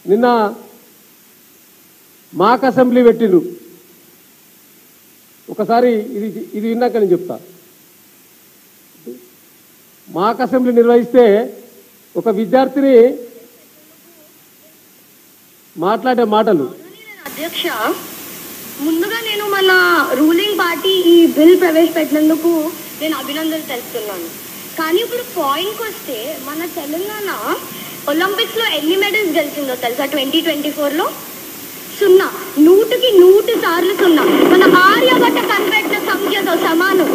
నిన్న మాక్ అసెంబ్లీ పెట్టిండ్రు. ఒకసారి ఇది విన్నాక నేను చెప్తా. మాక్ అసెంబ్లీ నిర్వహిస్తే ఒక విద్యార్థిని మాట్లాడే మాటలు. అధ్యక్ష, ముందుగా నేను మన రూలింగ్ పార్టీ ఈ బిల్ ప్రవేశపెట్టినందుకు నేను అభినందనలు తెలుపుతున్నాను. కానీ ఇప్పుడు పాయింట్కి వస్తే మన తెలంగాణ ఒలింపిక్స్లో ఎన్ని మెడల్స్ గెలిచిందో తెలుసా? 2024లో 0. 100కి 100 సార్లు 0. మన ఆర్యభట్ట కనిపెట్టిన సంఖ్యతో సమానం.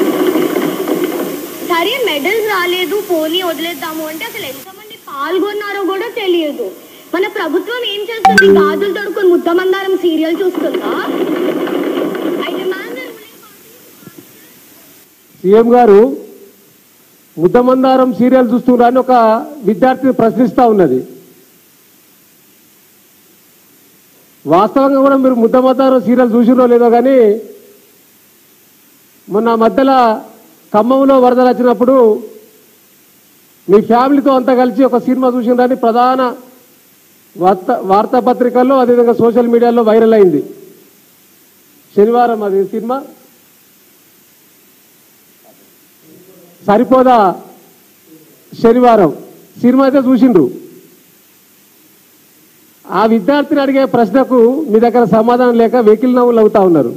సరే మెడల్స్ రాలేదు, పోనీ వదిలేద్దాము అంటే అసలు ఎంతమంది పాల్గొన్నారో కూడా తెలియదు. మన ప్రభుత్వం ఏం చేస్తుంది? గాజులు తొడుకొని ముద్దమందారం సీరియల్ చూస్తుందా? సీఎం గారు ముద్దమందారం సీరియల్ చూస్తున్నారని ఒక విద్యార్థిని ప్రశ్నిస్తూ ఉన్నది. వాస్తవంగా కూడా మీరు ముద్దమందారం సీరియల్ చూసిరో లేదో కానీ మొన్న మధ్యలో ఖమ్మంలో వరదలు వచ్చినప్పుడు మీ ఫ్యామిలీతో అంతా కలిసి ఒక సినిమా చూసినని ప్రధాన వార్తాపత్రికల్లో అదేవిధంగా సోషల్ మీడియాలో వైరల్ అయింది. శనివారం అది సినిమా సరిపోదా శనివారం సినిమా అయితే చూసిండ్రు. ఆ విద్యార్థిని అడిగే ప్రశ్నకు మీ దగ్గర సమాధానం లేక వెకిలి నవ్వులు అవుతా ఉన్నారు.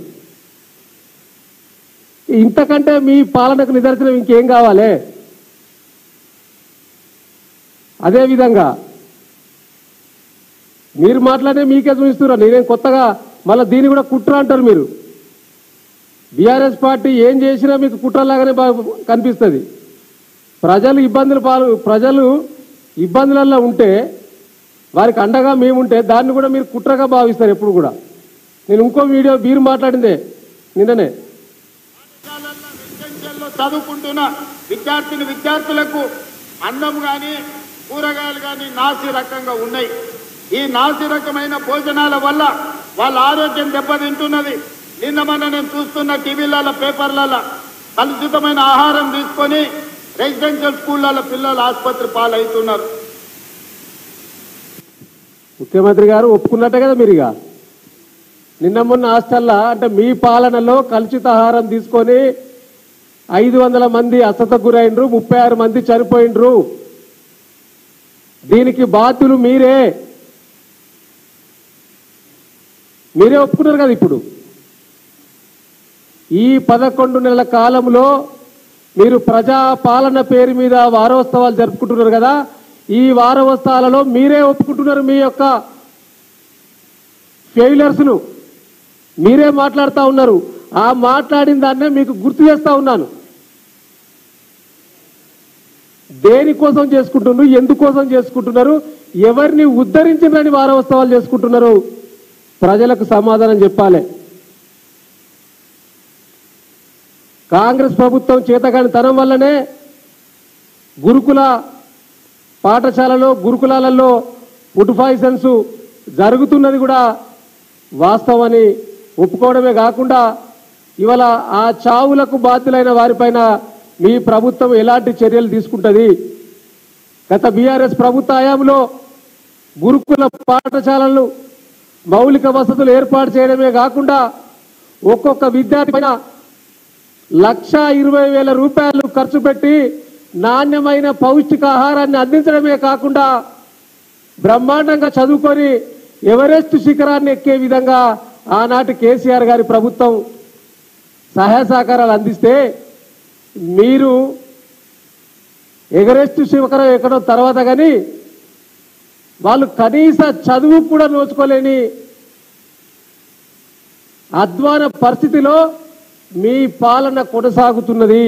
ఇంతకంటే మీ పాలనకు నిదర్శనం ఇంకేం కావాలి? అదేవిధంగా మీరు మాట్లాడే మీకే చూపిస్తున్నారు. నేనేం కొత్తగా మళ్ళీ దీన్ని కూడా కుట్ర అంటారు మీరు. బీఆర్ఎస్ పార్టీ ఏం చేసినా మీకు కుట్రలాగానే కనిపిస్తుంది. ప్రజలు ఇబ్బందులలో ఉంటే వారికి అండగా మేముంటే దాన్ని కూడా మీరు కుట్రగా భావిస్తారు ఎప్పుడు కూడా. నేను ఇంకో వీడియో మీరు మాట్లాడిందే నిన్ననే. చదువుకుంటున్న విద్యార్థులకు అన్నం కానీ కూరగాయలు కానీ నాసి రకంగా ఉన్నాయి. ఈ నాసి రకమైన భోజనాల వల్ల వాళ్ళ ఆరోగ్యం దెబ్బతింటున్నది. నిన్న మొన్న నేను చూస్తున్న టీవీలలో పేపర్లలో కలుషితమైన ఆహారం తీసుకొని రెసిడెన్షియల్ స్కూళ్ళలో పిల్లలు ఆసుపత్రి పాలవుతున్నారు. ముఖ్యమంత్రి గారు ఒప్పుకున్నట్టే కదా మీరుగా. నిన్న మొన్న హాస్టల్లో అంటే మీ పాలనలో కలుషిత ఆహారం తీసుకొని 500 మంది అస్వస్థతకు గురైండ్రు, 36 మంది చనిపోయిండ్రు. దీనికి బాధ్యులు మీరే ఒప్పుకున్నారు కదా. ఇప్పుడు ఈ 11 నెలల కాలంలో మీరు ప్రజా పాలన పేరు మీద వారోత్సవాలు జరుపుకుంటున్నారు కదా. ఈ వారోత్సవాలలో మీరే ఒప్పుకుంటున్నారు మీ యొక్క ఫెయిలర్స్ను. మీరే మాట్లాడుతూ ఉన్నారు. ఆ మాట్లాడిన దాన్నే మీకు గుర్తు చేస్తూ ఉన్నాను. దేనికోసం చేసుకుంటున్నారు, ఎందుకోసం చేసుకుంటున్నారు, ఎవరిని ఉద్ధరించినని వారోత్సవాలు చేసుకుంటున్నారు? ప్రజలకు సమాధానం చెప్పాలి. కాంగ్రెస్ ప్రభుత్వం చేతగాని తనం వల్లనే గురుకుల పాఠశాలలో గురుకులాలలో ఫుడ్ పాయిజన్స్ జరుగుతున్నది కూడా వాస్తవమని ఒప్పుకోవడమే కాకుండా ఇవాళ ఆ చావులకు బాధ్యులైన వారిపైన మీ ప్రభుత్వం ఎలాంటి చర్యలు తీసుకుంటుంది? గత బీఆర్ఎస్ ప్రభుత్వ హయాంలో గురుకుల పాఠశాలలు మౌలిక వసతులు ఏర్పాటు చేయడమే కాకుండా ఒక్కొక్క విద్యార్థి పైన 1,20,000 రూపాయలు ఖర్చు పెట్టి నాణ్యమైన పౌష్టికాహారాన్ని అందించడమే కాకుండా బ్రహ్మాండంగా చదువుకొని ఎవరెస్ట్ శిఖరాన్ని ఎక్కే విధంగా ఆనాటి కేసీఆర్ గారి ప్రభుత్వం సహాయ సహకారాలు అందిస్తే మీరు ఎవరెస్ట్ శిఖరం ఎక్కడం తర్వాత కానీ వాళ్ళు కనీస చదువు కూడా నోచుకోలేని అధ్వాన పరిస్థితిలో మీ పాలన కొనసాగుతున్నది.